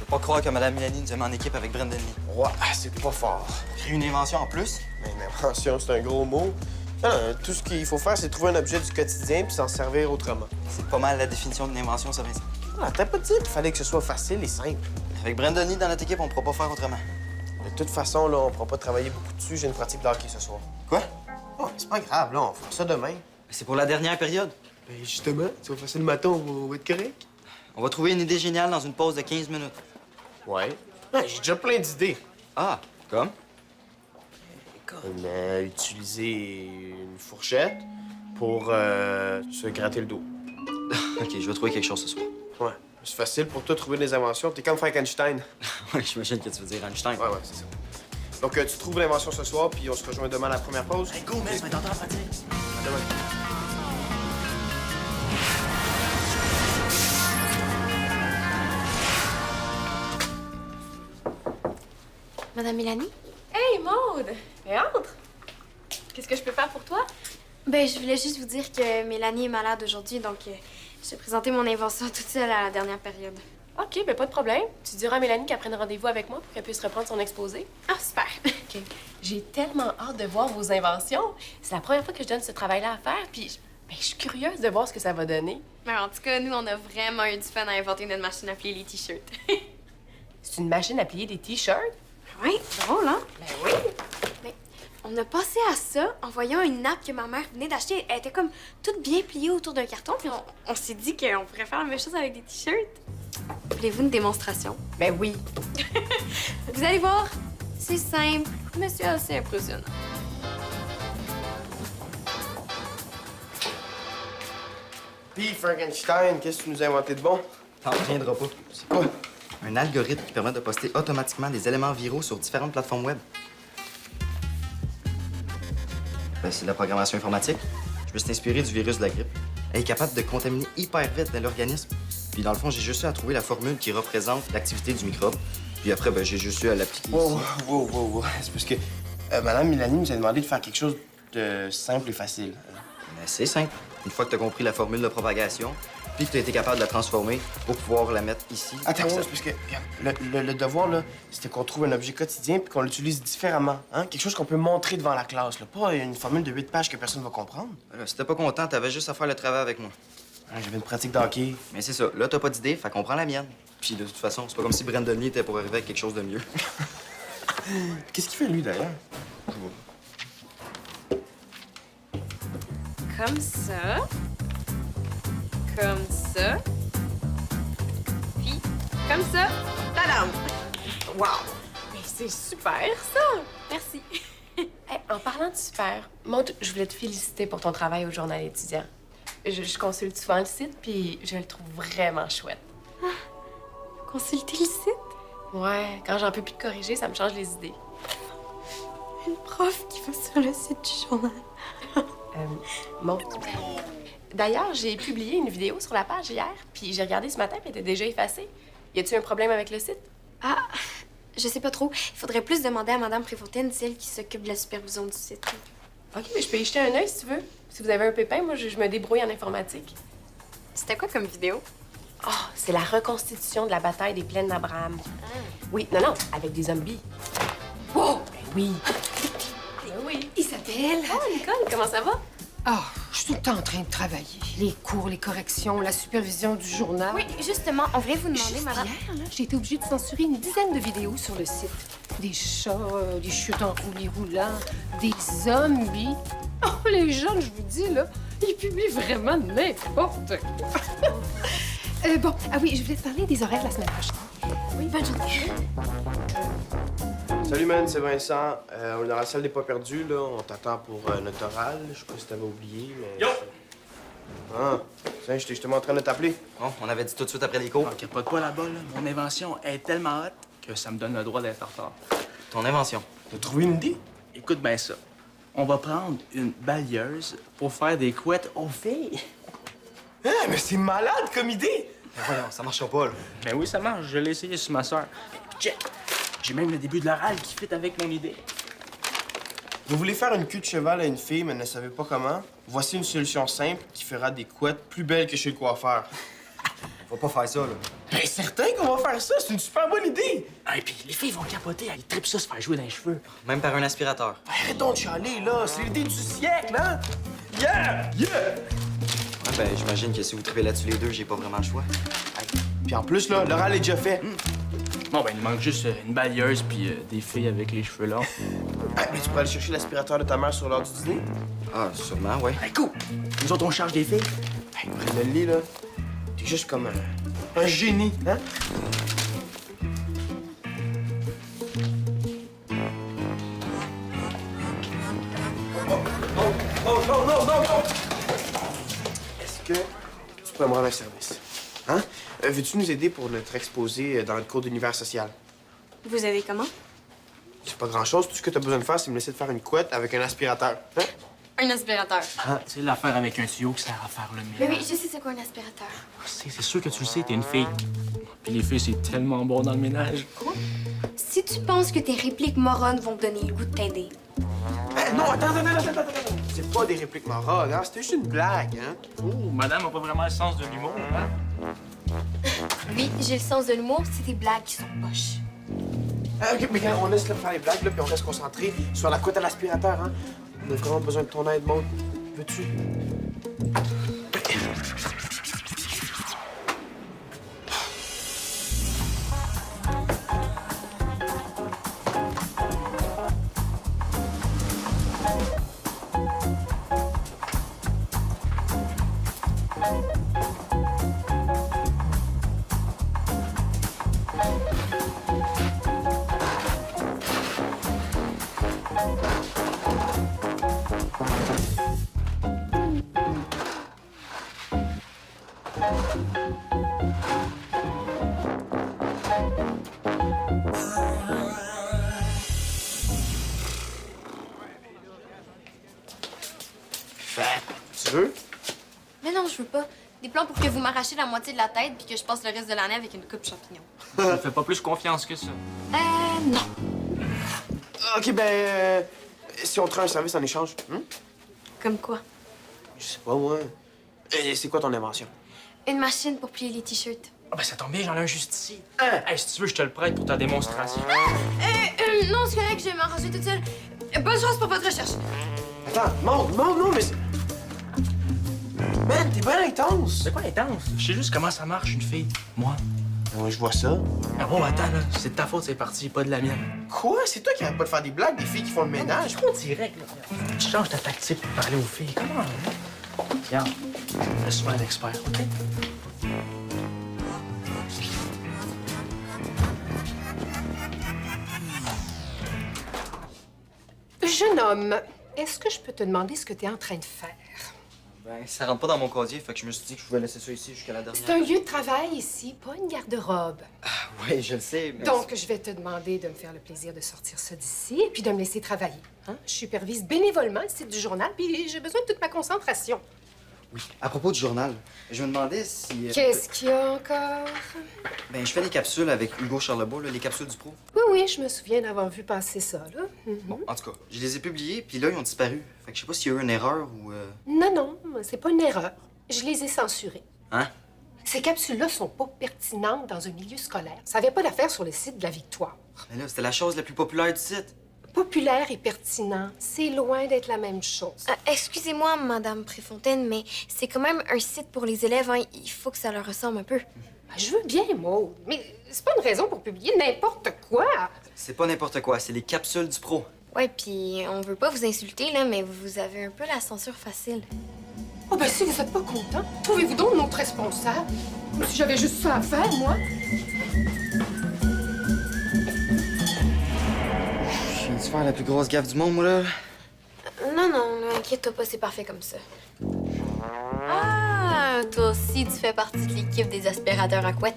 pas croire que Mme Mélanie nous a mis en équipe avec Brandon Lee. Ouais, c'est pas fort. Créer une invention en plus? Mais une invention, c'est un gros mot. Non, tout ce qu'il faut faire, c'est trouver un objet du quotidien puis s'en servir autrement. C'est pas mal la définition d'une invention, ça, Vincent. Ah, t'as pas dit qu'il fallait que ce soit facile et simple. Avec Brandon Lee dans notre équipe, on pourra pas faire autrement. De toute façon, là, on pourra pas travailler beaucoup dessus. J'ai une pratique de hockey ce soir. Quoi? Oh, mais c'est pas grave, là, on fera ça demain. C'est pour la dernière période. Ben justement, tu vas faire ça le matin, on va être correct. On va trouver une idée géniale dans une pause de 15 minutes. Ouais. Ouais, j'ai déjà plein d'idées. Ah, comme? Comme utiliser une fourchette pour se gratter le dos. OK, je vais trouver quelque chose ce soir. Ouais. C'est facile pour toi de trouver des inventions. T'es comme Frankenstein. Oui, j'imagine que tu veux dire Einstein. Ouais, c'est ça. Donc, tu trouves l'invention ce soir, puis on se rejoint demain à la première pause. Hey, go, man, je vais t'entendre en pratique. À demain. Madame Mélanie? Hey, Maude! Mais entre! Qu'est-ce que je peux faire pour toi? Ben, je voulais juste vous dire que Mélanie est malade aujourd'hui, donc j'ai présenté mon invention toute seule à la dernière période. OK, ben pas de problème. Tu diras à Mélanie qu'elle prenne rendez-vous avec moi pour qu'elle puisse reprendre son exposé. Ah, super! OK. J'ai tellement hâte de voir vos inventions. C'est la première fois que je donne ce travail-là à faire, puis je suis curieuse de voir ce que ça va donner. Mais en tout cas, nous, on a vraiment eu du fun à inventer notre machine à plier les t-shirts. C'est une machine à plier des T-shirts? Oui, drôle, hein? Ben oui! Mais on a pensé à ça en voyant une nappe que ma mère venait d'acheter. Elle était comme toute bien pliée autour d'un carton, puis on s'est dit qu'on pourrait faire la même chose avec des t-shirts. Voulez-vous une démonstration? Ben oui. Vous allez voir, c'est simple, mais c'est assez impressionnant. Puis, Frankenstein, qu'est-ce que tu nous as inventé de bon? T'en reviendras pas. C'est quoi? Un algorithme qui permet de poster automatiquement des éléments viraux sur différentes plateformes web. Ben, c'est de la programmation informatique. Je me suis inspiré du virus de la grippe. Elle est capable de contaminer hyper vite dans l'organisme. Puis dans le fond, j'ai juste eu à trouver la formule qui représente l'activité du microbe. Puis après, ben, j'ai juste eu à l'appliquer ici. Wow. C'est parce que Madame Mélanie nous a demandé de faire quelque chose de simple et facile. Ben, c'est simple. Une fois que tu as compris la formule de propagation, puis que tu as été capable de la transformer pour pouvoir la mettre ici. Attends, Ça- c'est parce que regarde, le devoir, là, c'était qu'on trouve un objet quotidien puis qu'on l'utilise différemment. Hein? Quelque chose qu'on peut montrer devant la classe, là. Pas une formule de 8 pages que personne va comprendre. Voilà, si t'es pas content, t'avais juste à faire le travail avec moi. Hein, j'avais une pratique de hockey. Mais c'est ça. Là, t'as pas d'idée, fait qu'on prend la mienne. Puis de toute façon, c'est pas comme si Brandon Lee était pour arriver avec quelque chose de mieux. Qu'est-ce qu'il fait, lui, d'ailleurs? Comme ça. Comme ça. Puis, comme ça. Tadam! Wow! Mais c'est super, ça! Merci. Hey, en parlant de super, Maude, je voulais te féliciter pour ton travail au journal étudiant. Je consulte souvent le site, puis je le trouve vraiment chouette. Consultez le site. Ouais, quand j'en peux plus te corriger, ça me change les idées. Une prof qui va sur le site du journal. Maude. D'ailleurs, j'ai publié une vidéo sur la page hier, puis j'ai regardé ce matin, puis elle était déjà effacée. Y a-tu un problème avec le site? Ah, je sais pas trop. Il faudrait plus demander à Madame Préfontaine, celle qui s'occupe de la supervision du site. OK, mais je peux y jeter un œil si tu veux. Si vous avez un pépin, moi, je me débrouille en informatique. C'était quoi comme vidéo? Oh, c'est la reconstitution de la bataille des plaines d'Abraham. Oui, non, avec des zombies. Wow! Ben oui. Ben oui. Isabelle! Oh, Nicole, comment ça va? Ah, je suis tout le temps en train de travailler. Les cours, les corrections, la supervision du journal. Oui, justement, on voulait vous demander, Juste Madame... hier, là, j'ai été obligée de censurer une dizaine de vidéos sur le site. Des chats, des chutes en roulis roulants, des zombies. Oh, les jeunes, je vous dis, là, ils publient vraiment n'importe quoi. Bon, ah oui, je voulais te parler des horaires la semaine prochaine. Oui, bonne journée. Salut, man, c'est Vincent. On est dans la salle des pas perdus, là. On t'attend pour notre oral. Je sais pas si t'avais oublié, mais... Yo! Ah, tiens, j'étais justement en train de t'appeler. Bon, on avait dit tout de suite après les cours. Manquez pas de quoi là-bas, là. Mon invention est tellement hot que ça me donne le droit d'être en retard. Ton invention. T'as trouvé une idée? Écoute bien ça. On va prendre une balieuse pour faire des couettes aux filles. Hein, mais c'est malade comme idée! Ben voyons, ça marchera pas, là. Ben oui, ça marche. Je l'ai essayé sur ma soeur. Check! J'ai même le début de l'oral qui fit avec mon idée. Vous voulez faire une queue de cheval à une fille, mais ne savez pas comment? Voici une solution simple qui fera des couettes plus belles que chez le coiffeur. Faut pas faire ça, là. Ben, certain qu'on va faire ça. C'est une super bonne idée. Ah, et puis les filles vont capoter. Ils trippent ça se faire jouer dans les cheveux. Même par un aspirateur. Ben, arrête donc de chialer, là. C'est l'idée du siècle, hein? Yeah! Yeah! Ouais, ben, j'imagine que si vous trippez là-dessus les deux, j'ai pas vraiment le choix. Puis en plus, là, l'oral est déjà fait. Bon, ben, il manque juste une balayeuse puis des filles avec les cheveux longs. Ah, mais tu pourrais aller chercher l'aspirateur de ta mère sur l'heure du dîner? Ah, sûrement, ouais. Hey, cool! Nous autres, on charge des filles. Hey, près de lit, là, t'es juste comme un génie, hein? Non! Est-ce que tu pourrais me rendre un service? Hein? Veux-tu nous aider pour notre exposé dans le cours d'univers social? Vous avez comment? C'est pas grand-chose. Tout ce que t'as besoin de faire, c'est me laisser te faire une couette avec un aspirateur. Hein? Un aspirateur. Ah, c'est l'affaire avec un tuyau qui sert à faire le Mais ménage. oui, je sais c'est quoi un aspirateur. C'est sûr que tu le sais, t'es une fille. Puis les filles, c'est tellement bon dans le ménage. Si tu penses que tes répliques moronnes vont te donner le goût de t'aider. Non, attends. C'est pas des répliques morales, hein? C'était juste une blague, hein? Oh, madame a pas vraiment le sens de l'humour, hein? Oui, j'ai le sens de l'humour, c'est des blagues qui sont poches. OK, mais quand on laisse faire les blagues, là, puis on reste concentré sur la couette à l'aspirateur, hein? On a vraiment besoin de ton aide, Maud. Veux-tu? Tu veux? Mais non, je veux pas. Des plans pour que vous m'arrachiez la moitié de la tête puis que je passe le reste de l'année avec une coupe champignon. Je me fais pas plus confiance que ça. Non. OK, ben, si on te rend un service en échange, Comme quoi? Je sais pas, moi. C'est quoi ton invention? Une machine pour plier les t-shirts. Ah, ben ça tombe bien, j'en ai un juste ici. Hey, si tu veux, je te le prête pour ta démonstration. Non, c'est correct, je vais m'arranger toute seule. Bonne chance pour votre recherche. Attends, Maud, non, mais... Man, t'es bien intense! C'est quoi intense? Je sais juste comment ça marche, une fille. Moi. Ouais, je vois ça. Ah bon, attends, là. C'est de ta faute, c'est parti, pas de la mienne. Quoi? C'est toi qui arrête pas de faire des blagues, des filles qui font le ménage? Trop direct, là. Tu changes ta tactique pour parler aux filles. Comment, là? Regarde, je suis un expert, OK? Jeune homme, est-ce que je peux te demander ce que tu es en train de faire? Ben, ça rentre pas dans mon casier, fait que je me suis dit que je pouvais laisser ça ici jusqu'à la dernière. C'est un lieu de travail ici, pas une garde-robe. Ouais, je le sais, mais... Donc, je vais te demander de me faire le plaisir de sortir ça d'ici et puis de me laisser travailler. Hein? Je supervise bénévolement le site du journal, puis j'ai besoin de toute ma concentration. Oui. À propos du journal, je me demandais si... Qu'est-ce qu'il y a encore? Ben, je fais des capsules avec Hugo Charlebois, là, les capsules du pro. Oui, je me souviens d'avoir vu passer ça, là. Bon, en tout cas, je les ai publiés, puis là, ils ont disparu. Fait que je sais pas s'il y a eu une erreur ou... Non, c'est pas une erreur. Je les ai censurés. Hein? Ces capsules-là sont pas pertinentes dans un milieu scolaire. Ça n'avait pas d'affaire sur le site de la Victoire. Mais là, c'était la chose la plus populaire du site. Populaire et pertinent, c'est loin d'être la même chose. Excusez-moi, Madame Préfontaine, mais c'est quand même un site pour les élèves, hein. Il faut que ça leur ressemble un peu. Je veux bien, Maud, mais c'est pas une raison pour publier n'importe quoi. C'est pas n'importe quoi, c'est les capsules du pro. Ouais, puis on veut pas vous insulter, là, mais vous avez un peu la censure facile. Oh ben si vous êtes pas content, trouvez-vous donc notre responsable. Si j'avais juste ça à faire, moi. Je viens de faire la plus grosse gaffe du monde, moi, là. Non, inquiète-toi pas, c'est parfait comme ça. Ah, toi aussi, tu fais partie de l'équipe des aspirateurs à couette.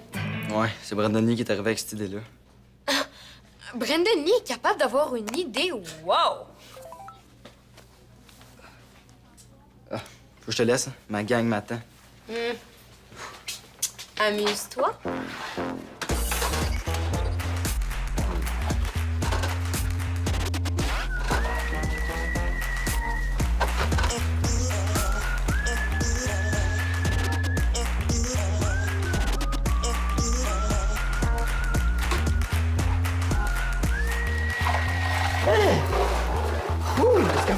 Ouais, c'est Brandon Lee qui est arrivé avec cette idée-là. Brandon Lee est capable d'avoir une idée, wow! Faut que je te laisse, hein. Ma gang m'attend. Amuse-toi.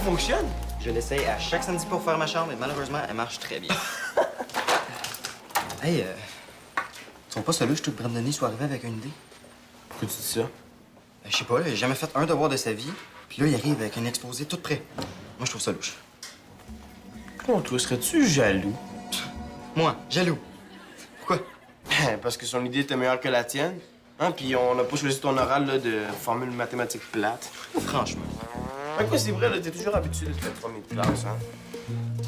fonctionne? Je l'essaye à chaque samedi pour faire ma chambre et malheureusement, elle marche très bien. Hey, tu trouves pas celui que je te prenne de nez soit arrivé avec une idée? Pourquoi tu dis ça? Je sais pas, là, il a jamais fait un devoir de sa vie, puis là, il arrive avec un exposé tout prêt. Moi, je trouve ça louche. Oh, toi, serais-tu jaloux? Moi, jaloux. Pourquoi? Parce que son idée était meilleure que la tienne. Hein? Puis on n'a pas choisi ton oral là, de formule mathématique plate. Franchement. Ouais, quoi, c'est vrai, là, t'es toujours habitué de te faire premier de classe, hein?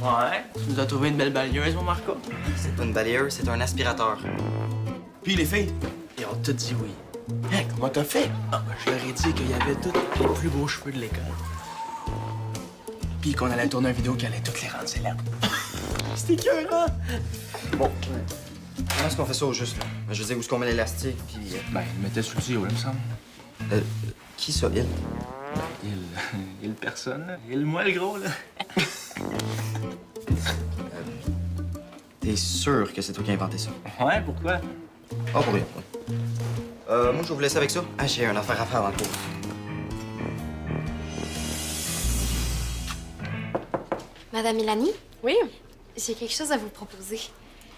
Ouais, tu nous as trouvé une belle balayeuse, mon Marco. C'est pas une balayeuse, c'est un aspirateur. Puis les filles? Ils ont tout dit oui. Hein, comment t'as fait? Ah, je leur ai dit qu'il y avait tous les plus beaux cheveux de l'école. Puis qu'on allait tourner une vidéo qui allait toutes les rendre célèbres. C'était écœurant! Bon, comment est-ce qu'on fait ça au juste, là? Je veux dire, où est-ce qu'on met l'élastique, puis... Ben, il le mettait sous le tuyau, là, il me semble. Qui ça, il? Il personne, là. Il moi, le gros, là. T'es sûr que c'est toi qui as inventé ça? Ouais, pourquoi? Ah, pour rien, oui. Moi, je vais vous laisser avec ça. Ah, j'ai une affaire à faire dans le cours. Madame Mélanie, Oui? j'ai quelque chose à vous proposer.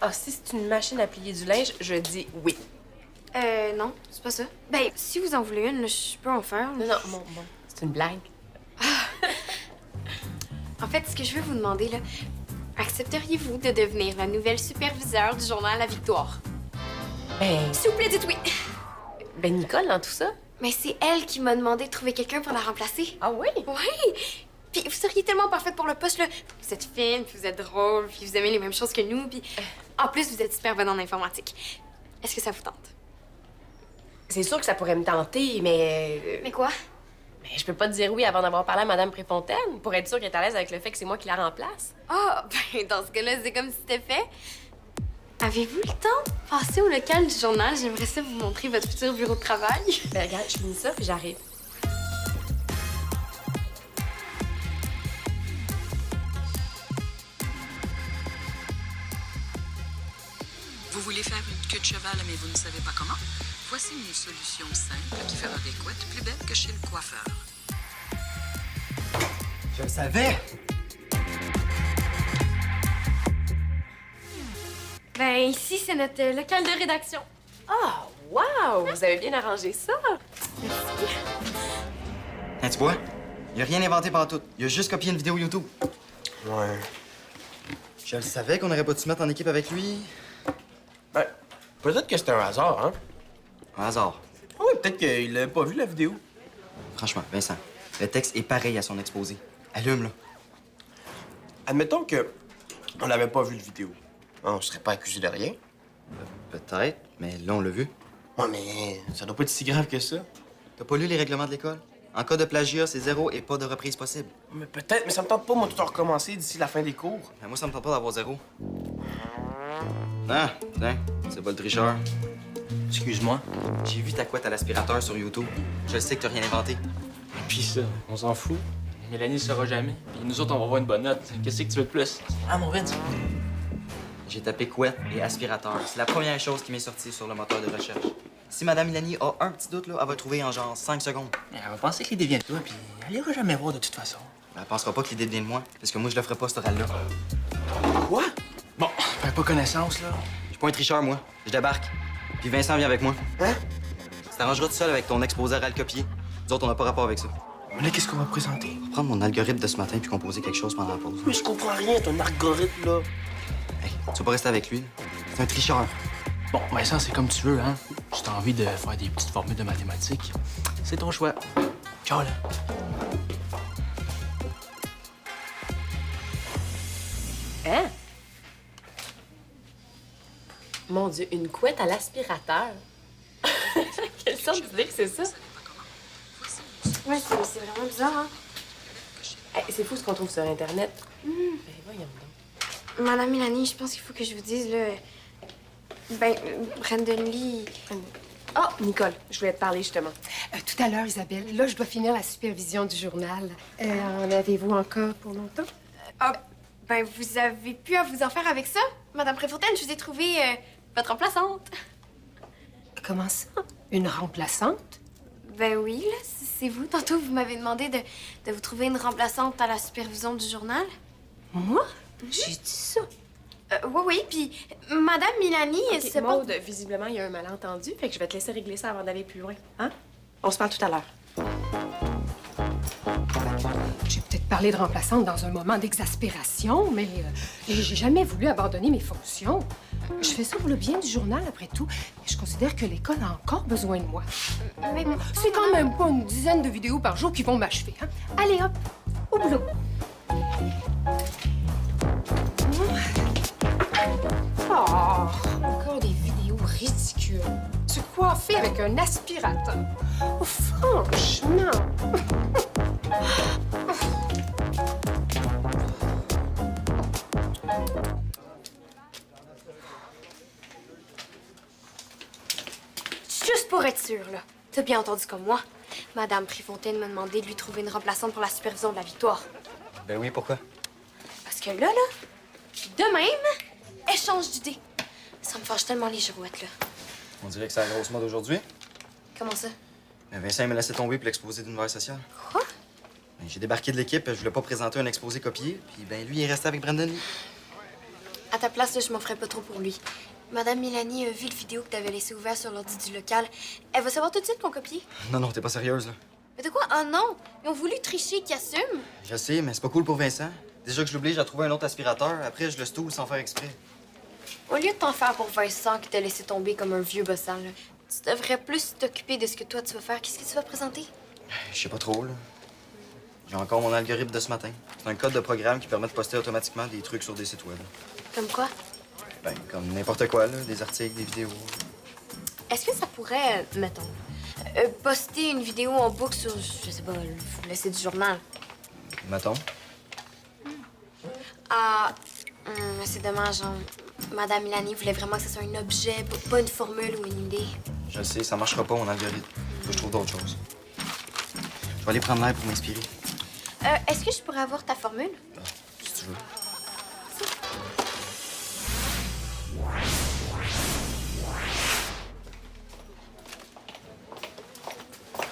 Ah, si c'est une machine à plier du linge, je dis oui. Non, c'est pas ça. Ben, si vous en voulez une, là, je peux en faire. Non, non, bon, c'est une blague. En fait, ce que je veux vous demander, là, accepteriez-vous de devenir la nouvelle superviseure du journal La Victoire? Ben, S'il vous plaît, dites oui. ben Nicole, dans tout ça? Mais c'est elle qui m'a demandé de trouver quelqu'un pour la remplacer. Ah oui? Oui! Puis vous seriez tellement parfaite pour le poste, là. Vous êtes fine, puis vous êtes drôle, puis vous aimez les mêmes choses que nous, puis en plus, vous êtes super bonne en informatique. Est-ce que ça vous tente? C'est sûr que ça pourrait me tenter, mais... Mais quoi? Mais je peux pas te dire oui avant d'avoir parlé à Madame Préfontaine, pour être sûre qu'elle est à l'aise avec le fait que c'est moi qui la remplace. Ah, ben dans ce cas-là, c'est comme si c'était fait. Avez-vous le temps de passer au local du journal? J'aimerais ça vous montrer votre futur bureau de travail. Ben regarde, je finis ça, puis j'arrive. Vous voulez faire une queue de cheval, mais vous ne savez pas comment? Voici une solution simple qui fera des couettes plus belles que chez le coiffeur. Je le savais! Ben ici, c'est notre local de rédaction. Ah, wow! Vous avez bien arrangé ça. Hein, tu vois? Il a rien inventé pendant tout. Il a juste copié une vidéo YouTube. Ouais. Je le savais qu'on aurait pas dû se mettre en équipe avec lui. Ben, peut-être que c'était un hasard, hein? Un hasard. Ah oui, peut-être qu'il avait pas vu la vidéo. Franchement, Vincent, le texte est pareil à son exposé. Allume, là. Admettons que on n'avait pas vu le vidéo. Hein, on serait pas accusé de rien. Peut-être, mais là, on l'a vu. Ouais, mais ça doit pas être si grave que ça. T'as pas lu les règlements de l'école? En cas de plagiat, c'est 0 et pas de reprise possible. Mais peut-être, mais ça me tente pas, moi, tout en recommencer d'ici la fin des cours. Mais moi, ça me tente pas d'avoir 0. Ah, tiens, c'est pas le tricheur. Excuse-moi. J'ai vu ta couette à l'aspirateur sur YouTube. Je sais que t'as rien inventé. Pis ça, on s'en fout. Mélanie ne saura jamais. Puis nous autres, on va avoir une bonne note. Qu'est-ce que tu veux de plus? Ah, mon Vince? J'ai tapé couette et aspirateur. C'est la première chose qui m'est sortie sur le moteur de recherche. Si Madame Milani a un petit doute, là, elle va trouver en genre 5 secondes. Elle va penser que l'idée vient de toi, puis elle ira jamais voir de toute façon. Elle pensera pas que l'idée vient de moi, parce que moi, je le ferai pas, cet oral-là. Quoi? Bon, fais pas connaissance, là. Je suis pas un tricheur, moi. Je débarque. Puis Vincent vient avec moi. Hein? Tu t'arrangeras tout seul avec ton exposé oral copié. Nous autres, on n'a pas rapport avec ça. Mais là, qu'est-ce qu'on va présenter? Je vais prendre mon algorithme de ce matin puis composer quelque chose pendant la pause. Mais je comprends rien, ton algorithme, là. Hey, tu vas pas rester avec lui, là. C'est un tricheur. Bon, Vincent, c'est comme tu veux, hein. Si t'as envie de faire des petites formules de mathématiques, c'est ton choix. Ciao, là. Hein? Mon Dieu, une couette à l'aspirateur. Quelle sorte d'idée que c'est ça? Ouais, c'est vraiment bizarre, hein? Hey, c'est fou ce qu'on trouve sur Internet. Ben, voyons donc. Madame Mélanie, je pense qu'il faut que je vous dise, là... Ben, Brandon Lee... Ah, Nicole, je voulais te parler justement. Tout à l'heure, Isabelle, là, je dois finir la supervision du journal. En avez-vous encore pour longtemps? Ah, ben, vous avez pu à vous en faire avec ça? Madame Préfontaine, je vous ai trouvé votre remplaçante. Comment ça? Une remplaçante? Ben oui, là, c'est vous. Tantôt, vous m'avez demandé de vous trouver une remplaçante à la supervision du journal. Moi? J'ai dit ça. Oui, oui, puis Madame Milani, OK, c'est pas... Maude, visiblement, il y a un malentendu, fait que je vais te laisser régler ça avant d'aller plus loin. Hein? On se parle tout à l'heure. J'ai peut-être parlé de remplaçante dans un moment d'exaspération, mais j'ai jamais voulu abandonner mes fonctions. Je fais ça pour le bien du journal, après tout. Et je considère que l'école a encore besoin de moi. Mais C'est quand même pas une dizaine de vidéos par jour qui vont m'achever, hein? Allez, hop, au boulot. Oh, encore des vidéos ridicules. Se coiffer avec un aspirateur. Oh, franchement. Juste pour être sûre, là. T'as bien entendu comme moi. Madame Préfontaine m'a demandé de lui trouver une remplaçante pour la supervision de la victoire. Ben oui, pourquoi? Parce que là, de même, elle change d'idée. Ça me fâche tellement les girouettes, là. On dirait que c'est la grosse mode aujourd'hui. Comment ça? Ben Vincent il m'a laissé tomber pour l'exposé d'univers social. Quoi? Ben, j'ai débarqué de l'équipe, je voulais pas présenter un exposé copié, puis ben lui, il est resté avec Brandon Lee. À ta place, là, je m'en ferais pas trop pour lui. Madame Milani a vu le vidéo que t'avais laissé ouvert sur l'ordi du local. Elle va savoir tout de suite qu'on copie. Non, non, t'es pas sérieuse, là. Mais de quoi? Oh non! Ils ont voulu tricher, qu'ils assument. Je sais, mais c'est pas cool pour Vincent. Déjà que je l'oblige à trouver un autre aspirateur, après, je le stoule sans faire exprès. Au lieu de t'en faire pour Vincent qui t'a laissé tomber comme un vieux bossant, là, tu devrais plus t'occuper de ce que toi tu vas faire. Qu'est-ce que tu vas présenter? Je sais pas trop, là. J'ai encore mon algorithme de ce matin. C'est un code de programme qui permet de poster automatiquement des trucs sur des sites web. Comme quoi? Ben, comme n'importe quoi, là. Des articles, des vidéos. Est-ce que ça pourrait, mettons, poster une vidéo en boucle sur, je sais pas, le site du journal? Mettons. Ah, c'est dommage, hein. Madame Milani voulait vraiment que ce soit un objet, pas une formule ou une idée. Je le sais, ça marchera pas, mon algorithme. Faut que je trouve d'autres choses. Je vais aller prendre l'air pour m'inspirer. Est-ce que je pourrais avoir ta formule? Si tu veux.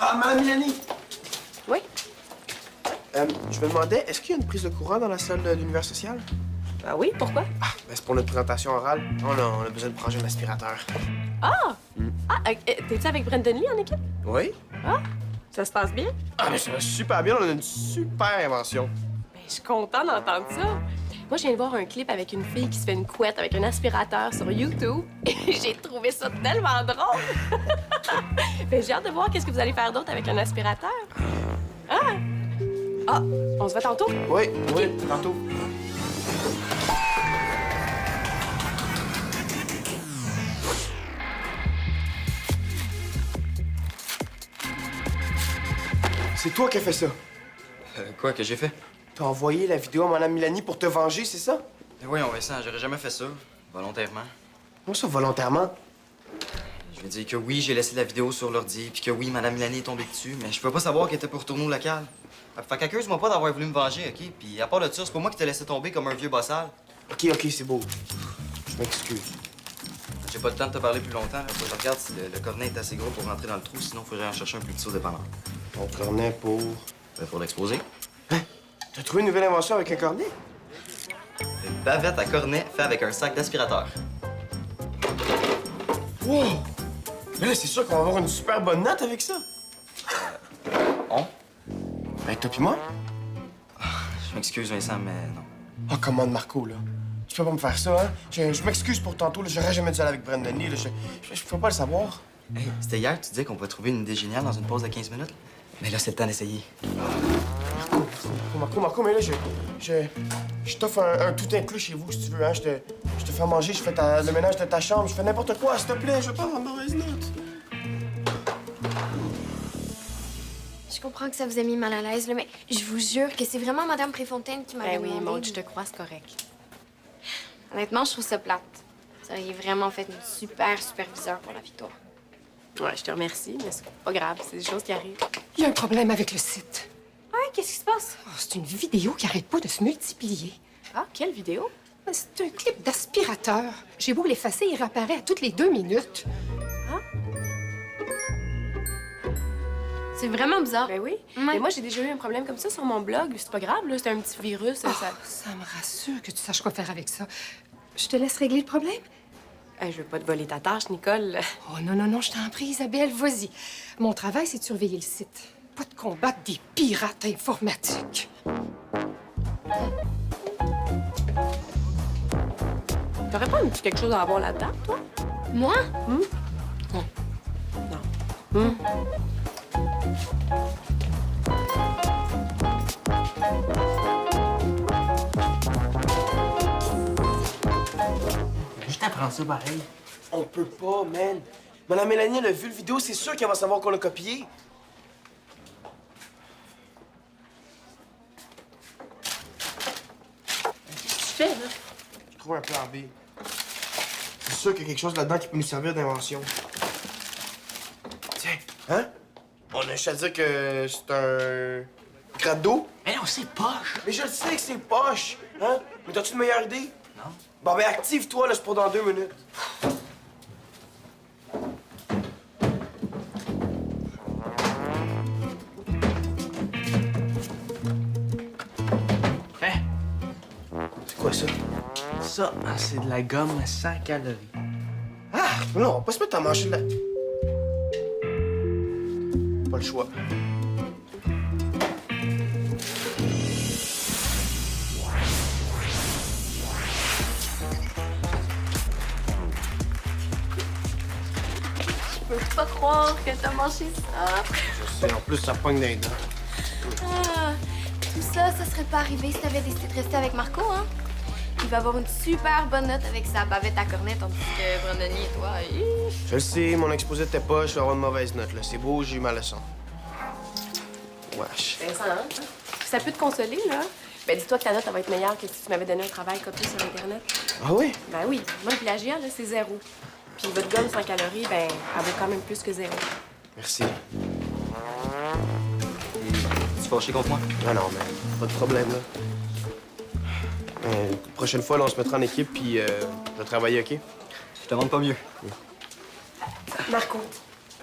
Ah, Madame Milani! Oui? Je me demandais, est-ce qu'il y a une prise de courant dans la salle de l'univers social? Ah oui, pourquoi? Ah, ben c'est pour notre présentation orale. On a besoin de brancher un aspirateur. Ah! Ah, t'es-tu avec Brandon Lee en équipe? Oui? Ah! Ça se passe bien? Ah, mais ça va super bien, on a une super invention. Ben, je suis contente d'entendre ça. Moi, je viens de voir un clip avec une fille qui se fait une couette avec un aspirateur sur YouTube. Et j'ai trouvé ça tellement drôle. Ben, j'ai hâte de voir qu'est-ce que vous allez faire d'autre avec un aspirateur. Ah! Ah, on se voit tantôt? Oui, oui, tantôt. C'est toi qui as fait ça. Quoi que j'ai fait? T'as envoyé la vidéo à Madame Milani pour te venger, c'est ça? Mais voyons, Vincent, j'aurais jamais fait ça. Volontairement. Comment ça, volontairement? Je veux dire que oui, j'ai laissé la vidéo sur l'ordi, puis que oui, Madame Milani est tombée dessus, mais je peux pas savoir qu'elle était pour retourner au local. Fait qu'accuse-moi pas d'avoir voulu me venger, OK? Puis à part de ça, c'est pas moi qui t'ai laissé tomber comme un vieux bossal. OK, c'est beau. Je m'excuse. J'ai pas le temps de te parler plus longtemps. Là. Faut que je regarde si le cornet est assez gros pour rentrer dans le trou, sinon il faudrait en chercher un plus petit au dépanneur. Ton cornet pour... Ben, pour l'exposer. T'as trouvé une nouvelle invention avec un cornet? Une bavette à cornet fait avec un sac d'aspirateur. Wow! Mais là, c'est sûr qu'on va avoir une super bonne note avec ça. On? Ben, toi pis moi? Je m'excuse, Vincent, mais non. Oh, commande, Marco, là. Tu peux pas me faire ça, hein? Je m'excuse pour tantôt, là. J'aurais jamais dû aller avec Brandon Lee, là. Je peux pas le savoir. Hey, c'était hier que tu disais qu'on pouvait trouver une idée géniale dans une pause de 15 minutes. Mais là, c'est le temps d'essayer. Marco, mais là, je t'offre un tout inclus chez vous, si tu veux, hein. Je te fais manger, je fais le ménage de ta chambre, je fais n'importe quoi, s'il te plaît. Je veux pas avoir de mauvaise note. Je comprends que ça vous a mis mal à l'aise, là, mais je vous jure que c'est vraiment Madame Préfontaine qui m'avait Ben oui, demandé. Maud, je te crois, c'est correct. Honnêtement, je trouve ça plate. Vous auriez vraiment fait une super superviseur pour la victoire. Ouais, je te remercie, mais c'est pas grave, c'est des choses qui arrivent. Il y a un problème avec le site. Ouais, qu'est-ce qui se passe? Oh, c'est une vidéo qui arrête pas de se multiplier. Ah, quelle vidéo? C'est un clip d'aspirateur. J'ai beau l'effacer, il réapparaît à toutes les 2 minutes. C'est vraiment bizarre. Ben oui. Ouais. Mais moi, j'ai déjà eu un problème comme ça sur mon blog. C'est pas grave, là. C'est un petit virus. Ça me rassure que tu saches quoi faire avec ça. Je te laisse régler le problème? Je veux pas te voler ta tâche, Nicole. Oh non, non, non, je t'en prie, Isabelle, vas-y. Mon travail, c'est de surveiller le site. Pas de combattre des pirates informatiques. T'aurais pas un petit quelque chose à avoir là-dedans, toi? Moi? Non. Juste apprendre ça pareil. On peut pas, man. Madame Mélanie, elle a vu le vidéo, c'est sûr qu'elle va savoir qu'on l'a copié. Qu'est-ce que tu fais, là? Je trouve un plan B. C'est sûr qu'il y a quelque chose là-dedans qui peut nous servir d'invention. Tiens, hein? On a juste à dire que c'est un gratte d'eau. Mais non, c'est poche. Mais je le sais que c'est poche, hein? Mais t'as-tu une meilleure idée? Non. Bon, ben active-toi, là, c'est pour dans 2 minutes. Hein? C'est quoi ça? Ça, c'est de la gomme sans calories. Ah! Non, on va pas se mettre à manger de la... Pas le choix. Je peux pas croire que t'as mangé ça. Je sais, en plus, ça pogne dans les dents. Ah, tout ça, ça serait pas arrivé si t'avais décidé de rester avec Marco, hein? Il va avoir une super bonne note avec sa bavette à cornet, tandis que Brandony et toi, Je le sais, mon exposé était pas, je vais avoir une mauvaise note, là. C'est beau, j'ai eu ma leçon. Wesh. Vincent, hein? Ça peut te consoler, là? Ben, dis-toi que ta note, elle va être meilleure que si tu m'avais donné un travail copié sur Internet. Ah oui? Ben oui. Moi, le plagiat, là, c'est 0. Puis votre gomme sans calories, ben, elle vaut quand même plus que 0. Merci. Tu fâché contre moi? Non, non, mais pas de problème, là. Prochaine fois, là, on se mettra en équipe, puis je vais travailler, OK? Je te demande pas mieux. Marco,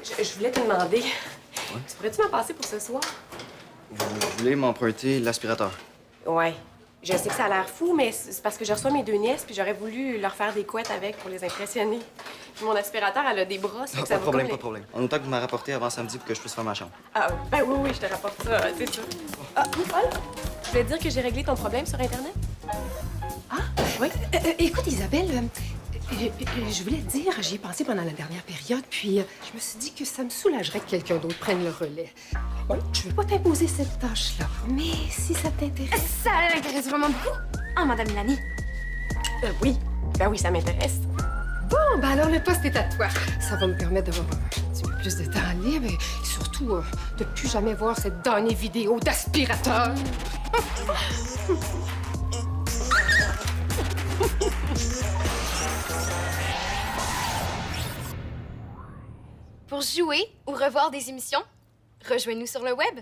je voulais te demander, tu pourrais-tu m'en passer pour ce soir? Vous voulez m'emprunter l'aspirateur? Ouais. Je sais que ça a l'air fou, mais c'est parce que je reçois mes 2 nièces, puis j'aurais voulu leur faire des couettes avec pour les impressionner. Puis mon aspirateur, elle a des bras, ça Ah, que ça pas de va problème, comme pas de problème. En autant que vous m'en rapportez avant samedi pour que je puisse faire ma chambre. Ah, ben oui, je te rapporte ça, c'est sûr. Ah, Nicole, je voulais te dire que j'ai réglé ton problème sur Internet. Oui. Écoute, Isabelle, je voulais te dire, j'y ai pensé pendant la dernière période, puis je me suis dit que ça me soulagerait que quelqu'un d'autre prenne le relais. Bon, je veux pas t'imposer cette tâche-là, mais si ça t'intéresse... ça l'intéresse vraiment beaucoup. Ah, Madame Mélanie. Oui. Ben oui, ça m'intéresse. Bon, ben alors le poste est à toi. Ça va me permettre d'avoir un petit peu plus de temps libre et surtout de plus jamais voir cette damnée vidéo d'aspirateur. Pour jouer ou revoir des émissions, rejoignez-nous sur le web.